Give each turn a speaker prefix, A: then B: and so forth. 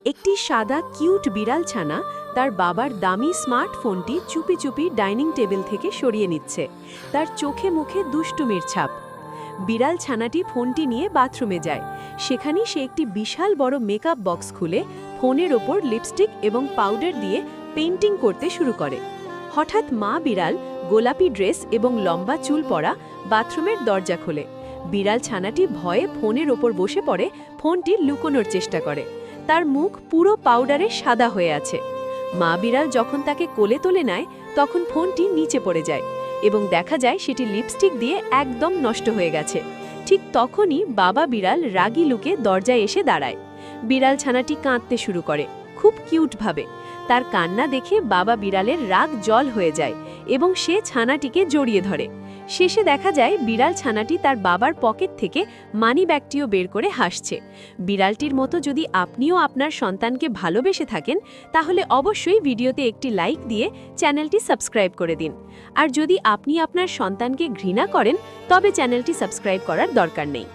A: একটি সাদা কিউট বিড়াল ছানা তার বাবার দামি স্মার্টফোনটি চুপি চুপি ডাইনিং টেবিল থেকে সরিয়ে নিচ্ছে। তার চোখে মুখে দুষ্টুমির ছাপ। বিড়াল ছানাটি ফোনটি নিয়ে বাথরুমে যায়। সেখানেই সে একটি বিশাল বড় মেকআপ বক্স খুলে ফোনের ওপর লিপস্টিক এবং পাউডার দিয়ে পেইন্টিং করতে শুরু করে। হঠাৎ মা বিড়াল গোলাপি ড্রেস এবং লম্বা চুল পরা বাথরুমের দরজা খোলে। বিড়াল ছানাটি ভয়ে ফোনের ওপর বসে পড়ে, ফোনটি লুকোনোর চেষ্টা করে। তার মুখ পুরো পাউডারে সাদা হয়ে আছে। মা বিড়াল যখন তাকে কোলে তুলে নেয় তখন ফোনটি নিচে পড়ে যায় এবং দেখা যায় সেটি লিপস্টিক দিয়ে একদম নষ্ট হয়ে গেছে। ঠিক তখনই বাবা বিড়াল রাগী লুকে দরজায় এসে দাঁড়ায়। বিড়াল ছানাটি কাঁদতে শুরু করে, খুব কিউটভাবে। তার কান্না দেখে বাবা বিড়ালের রাগ জল হয়ে যায় এবং সে ছানাটিকে জড়িয়ে ধরে। শেষে দেখা যায় বিড়াল ছানাটি তার বাবার পকেট থেকে মানি ব্যাগটিও বের করে হাসছে। বিড়ালটির মতো যদি আপনিও আপনার সন্তানকে ভালোবেসে থাকেন তাহলে অবশ্যই ভিডিওতে একটি লাইক দিয়ে চ্যানেলটি সাবস্ক্রাইব করে দিন। আর যদি আপনি আপনার সন্তানকে ঘৃণা করেন তবে চ্যানেলটি সাবস্ক্রাইব করার দরকার নেই।